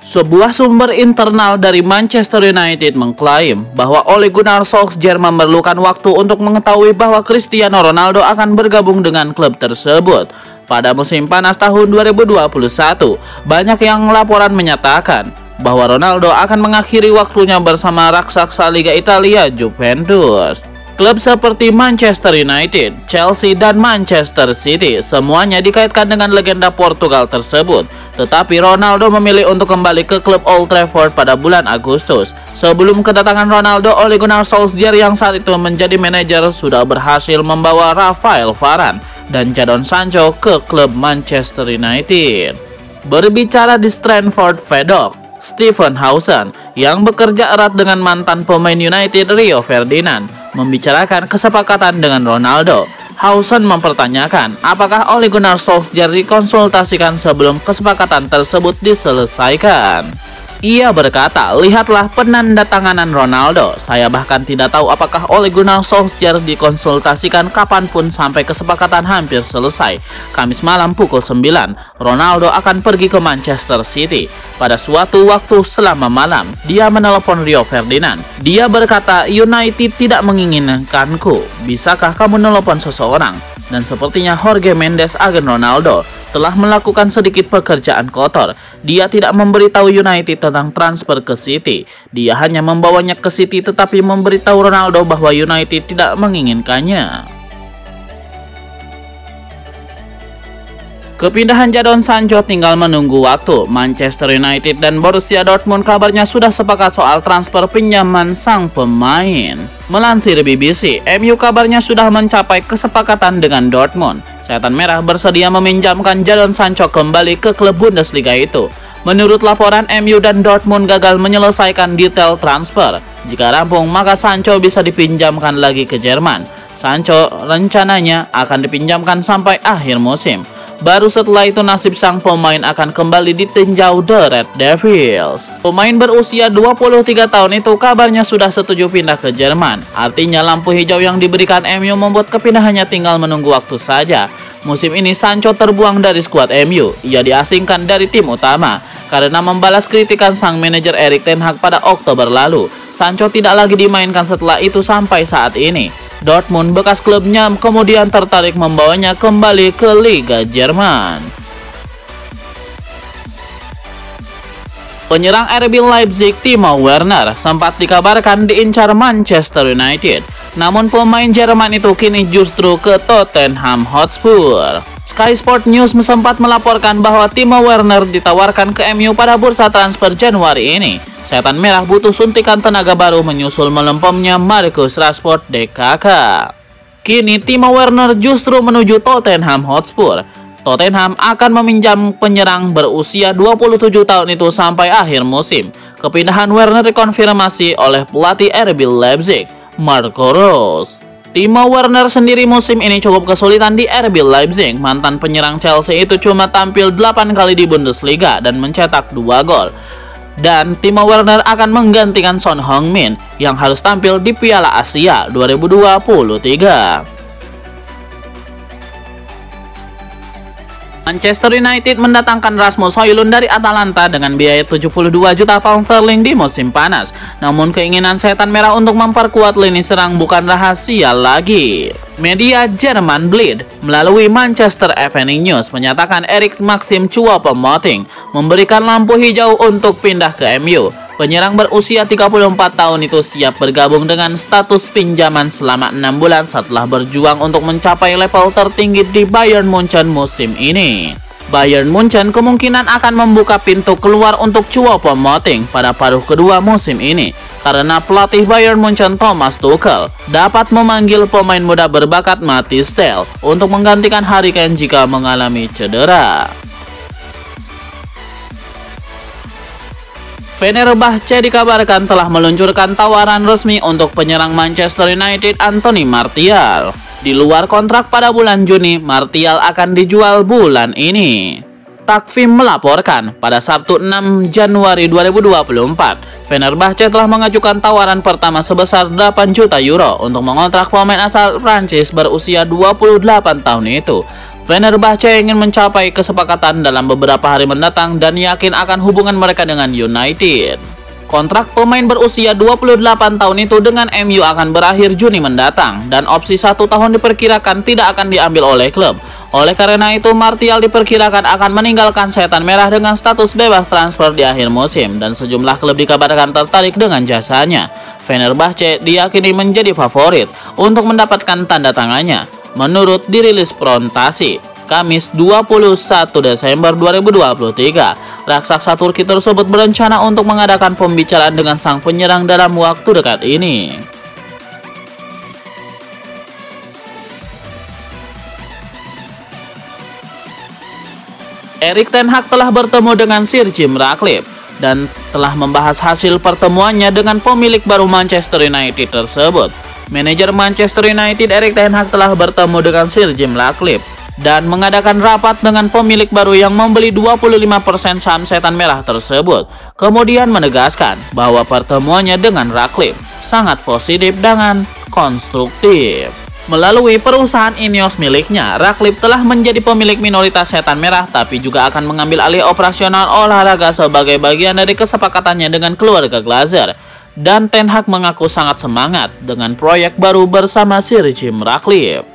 Sebuah sumber internal dari Manchester United mengklaim bahwa Ole Gunnar Solskjaer memerlukan waktu untuk mengetahui bahwa Cristiano Ronaldo akan bergabung dengan klub tersebut pada musim panas tahun 2021. Banyak yang laporan menyatakan bahwa Ronaldo akan mengakhiri waktunya bersama raksasa Liga Italia Juventus. Klub seperti Manchester United, Chelsea, dan Manchester City semuanya dikaitkan dengan legenda Portugal tersebut. Tetapi Ronaldo memilih untuk kembali ke klub Old Trafford pada bulan Agustus. Sebelum kedatangan Ronaldo, Ole Gunnar Solskjaer yang saat itu menjadi manajer sudah berhasil membawa Rafael Varane dan Jadon Sancho ke klub Manchester United. Berbicara di Stamford Paddock, Stephen Hawson yang bekerja erat dengan mantan pemain United Rio Ferdinand membicarakan kesepakatan dengan Ronaldo. Hawson mempertanyakan apakah Ole Gunnar Solskjaer dikonsultasikan sebelum kesepakatan tersebut diselesaikan. Ia berkata, "Lihatlah penandatanganan Ronaldo. Saya bahkan tidak tahu apakah Ole Gunnar Solskjaer dikonsultasikan kapanpun sampai kesepakatan hampir selesai. Kamis malam pukul 9, Ronaldo akan pergi ke Manchester City. Pada suatu waktu selama malam, dia menelepon Rio Ferdinand. Dia berkata, United tidak menginginkanku. Bisakah kamu menelepon seseorang?" Dan sepertinya Jorge Mendes, agen Ronaldo, telah melakukan sedikit pekerjaan kotor. Dia tidak memberitahu United tentang transfer ke City. Dia hanya membawanya ke City tetapi memberitahu Ronaldo bahwa United tidak menginginkannya. Kepindahan Jadon Sancho tinggal menunggu waktu. Manchester United dan Borussia Dortmund kabarnya sudah sepakat soal transfer pinjaman sang pemain. Melansir BBC, MU kabarnya sudah mencapai kesepakatan dengan Dortmund. Setan Merah bersedia meminjamkan Jadon Sancho kembali ke klub Bundesliga itu. Menurut laporan, MU dan Dortmund gagal menyelesaikan detail transfer. Jika rampung, maka Sancho bisa dipinjamkan lagi ke Jerman. Sancho rencananya akan dipinjamkan sampai akhir musim. Baru setelah itu nasib sang pemain akan kembali ditinjau The Red Devils. Pemain berusia 23 tahun itu kabarnya sudah setuju pindah ke Jerman. Artinya lampu hijau yang diberikan MU membuat kepindahannya tinggal menunggu waktu saja. Musim ini Sancho terbuang dari skuad MU. Ia diasingkan dari tim utama karena membalas kritikan sang manajer Erik ten Hag pada Oktober lalu. Sancho tidak lagi dimainkan setelah itu sampai saat ini. Dortmund, bekas klubnya, kemudian tertarik membawanya kembali ke Liga Jerman. Penyerang RB Leipzig Timo Werner sempat dikabarkan diincar Manchester United. Namun pemain Jerman itu kini justru ke Tottenham Hotspur. Sky Sport News sempat melaporkan bahwa Timo Werner ditawarkan ke MU pada bursa transfer Januari ini. Setan Merah butuh suntikan tenaga baru menyusul melempemnya Marcus Rashford DKK. Kini Timo Werner justru menuju Tottenham Hotspur. Tottenham akan meminjam penyerang berusia 27 tahun itu sampai akhir musim. Kepindahan Werner dikonfirmasi oleh pelatih RB Leipzig, Marco Rose. Timo Werner sendiri musim ini cukup kesulitan di RB Leipzig. Mantan penyerang Chelsea itu cuma tampil 8 kali di Bundesliga dan mencetak 2 gol. Dan Timo Werner akan menggantikan Son Heung-min yang harus tampil di Piala Asia 2023. Manchester United mendatangkan Rasmus Højlund dari Atalanta dengan biaya 72 juta pound sterling di musim panas. Namun keinginan Setan Merah untuk memperkuat lini serang bukan rahasia lagi. Media Jerman Bild melalui Manchester Evening News menyatakan Erik Maxim Choupo-Moting memberikan lampu hijau untuk pindah ke MU. Penyerang berusia 34 tahun itu siap bergabung dengan status pinjaman selama 6 bulan setelah berjuang untuk mencapai level tertinggi di Bayern Munchen musim ini. Bayern Munchen kemungkinan akan membuka pintu keluar untuk Choupo-Moting pada paruh kedua musim ini karena pelatih Bayern Munchen Thomas Tuchel dapat memanggil pemain muda berbakat Mathys Tel untuk menggantikan Harry Kane jika mengalami cedera. Fenerbahce dikabarkan telah meluncurkan tawaran resmi untuk penyerang Manchester United Anthony Martial. Di luar kontrak pada bulan Juni, Martial akan dijual bulan ini. Takvim melaporkan pada Sabtu 6 Januari 2024, Fenerbahce telah mengajukan tawaran pertama sebesar 8 juta euro untuk mengontrak pemain asal Prancis berusia 28 tahun itu. Fenerbahce ingin mencapai kesepakatan dalam beberapa hari mendatang dan yakin akan hubungan mereka dengan United. Kontrak pemain berusia 28 tahun itu dengan MU akan berakhir Juni mendatang dan opsi 1 tahun diperkirakan tidak akan diambil oleh klub. Oleh karena itu, Martial diperkirakan akan meninggalkan Setan Merah dengan status bebas transfer di akhir musim dan sejumlah klub dikabarkan tertarik dengan jasanya. Fenerbahce diyakini menjadi favorit untuk mendapatkan tanda tangannya. Menurut dirilis Frontasi, Kamis 21 Desember 2023, raksasa Turki tersebut berencana untuk mengadakan pembicaraan dengan sang penyerang dalam waktu dekat ini. Erik ten Hag telah bertemu dengan Sir Jim Ratcliffe dan telah membahas hasil pertemuannya dengan pemilik baru Manchester United tersebut. Manajer Manchester United Erik ten Hag telah bertemu dengan Sir Jim Ratcliffe dan mengadakan rapat dengan pemilik baru yang membeli 25% saham Setan Merah tersebut. Kemudian menegaskan bahwa pertemuannya dengan Ratcliffe sangat positif dan konstruktif. Melalui perusahaan Ineos miliknya, Ratcliffe telah menjadi pemilik minoritas Setan Merah tapi juga akan mengambil alih operasional olahraga sebagai bagian dari kesepakatannya dengan keluarga Glazer. Dan Ten Hag mengaku sangat semangat dengan proyek baru bersama Sir Jim Ratcliffe.